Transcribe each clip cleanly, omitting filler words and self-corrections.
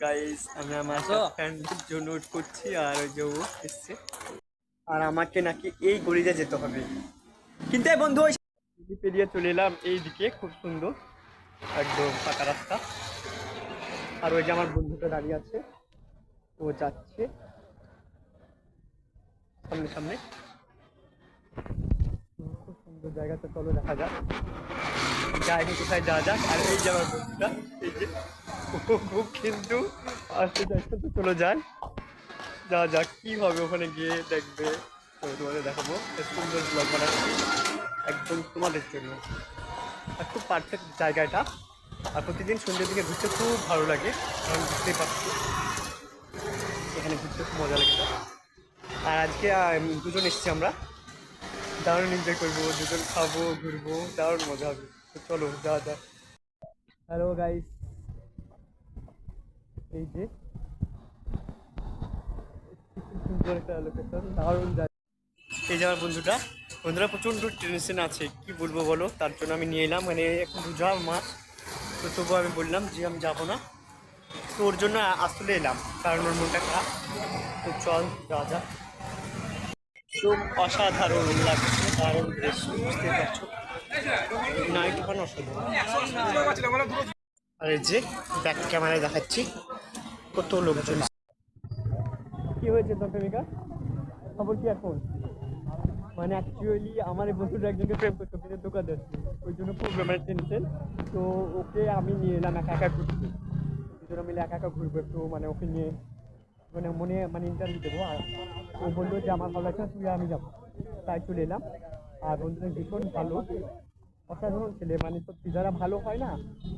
Guys আমি আমার ফ্রেন্ডের জন্য ওয়েট করছি আর ওই যে ও এসছে আর আমাকে নাকি এই গলিতে যেতে হবে কিন্তু এই বন্ধু ওই পেরিয়ে চলে এলাম এইদিকে খুব সুন্দর একদম পাকা রাস্তা আর ওই যে আমার বন্ধুটা দাঁড়িয়ে আছে ও যাচ্ছে সামনে সামনে খুব সুন্দর জায়গাতে চলো দেখা যাক জায়গা কোথায় যাওয়া যাক আর এই যে আমার বন্ধুটা এই যে ও কিন্তু আসতে চাইছে তো চলো যাই যা যাক কি হবে ওখানে গিয়ে দেখবে তো তোমাদের দেখাবো সুন্দর ব্লগ বানাচ্ছি একদম তোমাদের জন্য আর খুব পারফেক্ট জায়গা এটা আর প্রতিদিন সন্ধ্যের দিকে ঘুরতে খুব ভালো লাগে কারণ বুঝতেই পারছি এখানে ঘুরতে খুব মজা লাগে আর আজকে দুজন এসছি আমরা দারুণ এনজয় করবো দুজন খাবো ঘুরবো দারুণ মজা হবে তো চলো যাওয়া যাক হ্যালো গাইস এই যে সুন্দর একটা লোকেশন দারুণ জায়গা এই যে আমার বন্ধুরা প্রচণ্ড টেনশন আছে কি বলবো বলো তার জন্য আমি নিয়ে এলাম মানে এখন বুঝা মাছ তো তবুও আমি বললাম যে আমি যাবো না তো ওর জন্য আসলে এলাম কারণ ওর মনটা খারাপ তো চল যাওয়া যাক একদম অসাধারণ লাগছে দারুণ দৃশ্য বুঝতে পারছো নাইট ওখানে অসাধারণ আর এই যে ব্যাক ক্যামেরায় দেখাচ্ছি কত লোকজন কি হয়েছে তোর প্রেমিকা খবর কি এখন মানে অ্যাকচুয়ালি আমার এই বন্ধুটা একজনকে প্রেম করতে কিন্তু দোকান যাচ্ছে ওই জন্য খুব মানে টেনশন তো ওকে আমি নিয়ে এলাম একা একা ঘুরতে দুজনে মিলে একা একা ঘুরবো একটু মানে ওকে নিয়ে মানে মনে মানে ইন্টারভিউ দেবো আর ও বললো যে আমার ভালো লাগছে তুই আমি যাবো তাই চলে এলাম আর বন্ধুটা ভীষণ ভালো অসাধারণ ছেলে মানে সত্যি যারা ভালো হয় না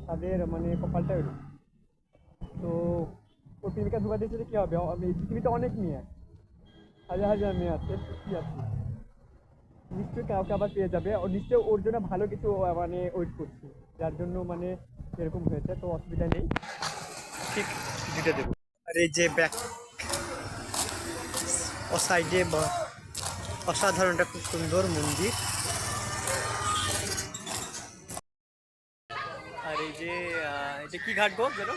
তাদের মানে কপালটা এলো তো ওর প্রেমিকা ধোকা দিয়েছে কী হবে এই পৃথিবীতে অনেক মেয়ে হাজার হাজার মেয়ে আছে কি আছে নিশ্চয়ই কাউকে আবার পেয়ে যাবে ও নিশ্চয়ই ওর জন্য ভালো কিছু মানে ওয়েট করছি যার জন্য মানে এরকম হয়েছে তো অসুবিধা নেই ঠিক দিতে দেবো আর এই যে ব্যাক ও সাইডে বা অসাধারণ একটা খুব সুন্দর মন্দির আর এই যে এটা কি ঘাট গো যেন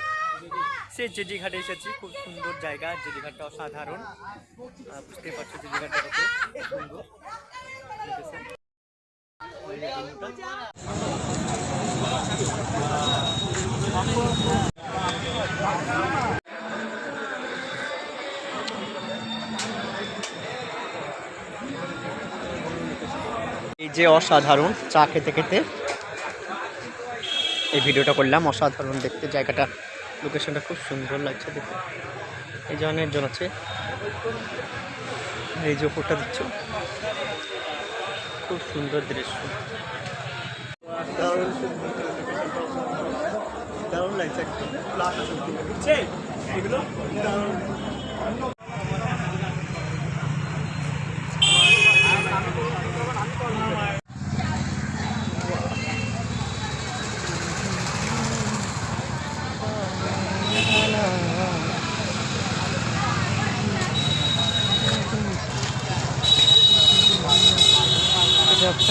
সে জেডি ঘাটে এসেছি খুব সুন্দর জায়গা জেডি ঘাটটা অসাধারণ বুঝতে পারছো জেডি ঘাটটা কত সুন্দর এই যে অসাধারণ চা খেতে খেতে এই ভিডিওটা করলাম অসাধারণ দেখতে জায়গাটা লোকেশনটা খুব সুন্দর লাগছে দেখতে এই যে অনেকজন আছে এই যে ওপরটা দিচ্ছ খুব সুন্দর দৃশ্য দারুণ লাগছে এগুলো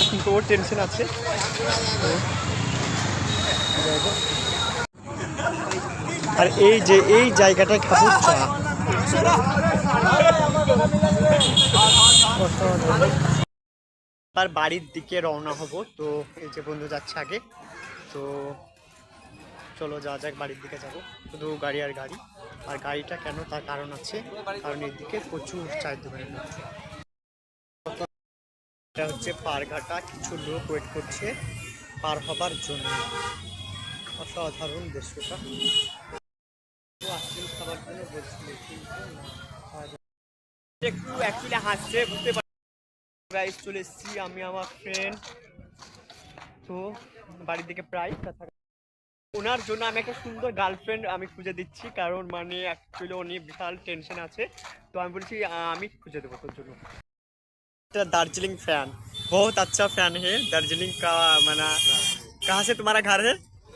কিন্তু ওর টেনশন আছে আর এই যে এই জায়গাটায় খাবো চা আর বাড়ির দিকে রওনা হব তো এই যে বন্ধু যাচ্ছে আগে তো চলো যাওয়া যাক বাড়ির দিকে যাবো শুধু গাড়ি আর গাড়ি আর গাড়িটা কেন তার কারণ আছে কারণ এর দিকে প্রচুর চায়ের দোকানের মধ্যে এটা হচ্ছে পারঘাটা কিছু লোক ওয়েট করছে পার হবার জন্য অসাধারণ দৃশ্যটা খাবার জন্য বলছিল একটু অ্যাকচুয়ালি হাসছে বুঝতে পারি চলে এসেছি আমি আমার ফ্রেন্ড তো বাড়ির দিকে প্রায় ওনার জন্য আমি একটা সুন্দর গার্লফ্রেন্ড আমি খুঁজে দিচ্ছি কারণ মানে অ্যাকচুয়ালি উনি বিশাল টেনশন আছে তো আমি বলছি আমি খুঁজে দেবো তোর জন্য दार्जिलिंग फैन बहुत अच्छा फैन है दार्जिलिंग का मना कहाँ से तुम्हारा घर है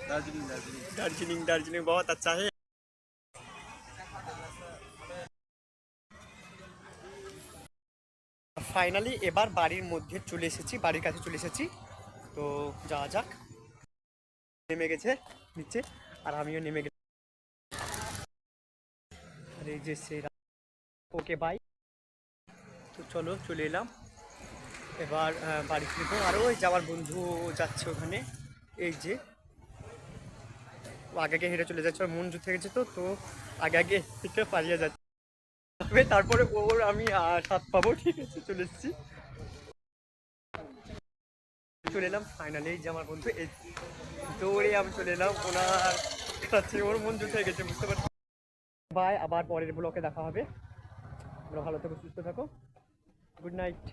दार्जिलिंग दार्जिलिंग बहुत अच्छा है ফাইনালি এবার বাড়ির মধ্যে চলে এসেছি বাড়ির কাছে চলে এসেছি তো যাওয়া যাক নেমে গেছে নিচে আর আমিও নেমে গেছি এই যে সেই ওকে বাই। তো চলো চলে এলাম এবার বাড়ি ফিরবো। আরও ওই যাওয়ার বন্ধু যাচ্ছে ওখানে, এই যে আগে আগে হেঁটে চলে যাচ্ছে, ওর মন জুতে গেছে তো তো আগে আগে হেঁটে পালিয়ে যাচ্ছে। তারপরে ওর আমি সাথ পাবো। ঠিক আছে, চলে এসেছি, চলে এলাম ফাইনালি। এই যে আমার বন্ধু, এই দৌড়ে আমি চলে এলাম ওনার কাছে, ওর মন জুতে গেছে, বুঝতে পারছি। বাই, আবার পরের ব্লকে দেখা হবে। তোমরা ভালো থাকো, সুস্থ থাকো, গুড নাইট।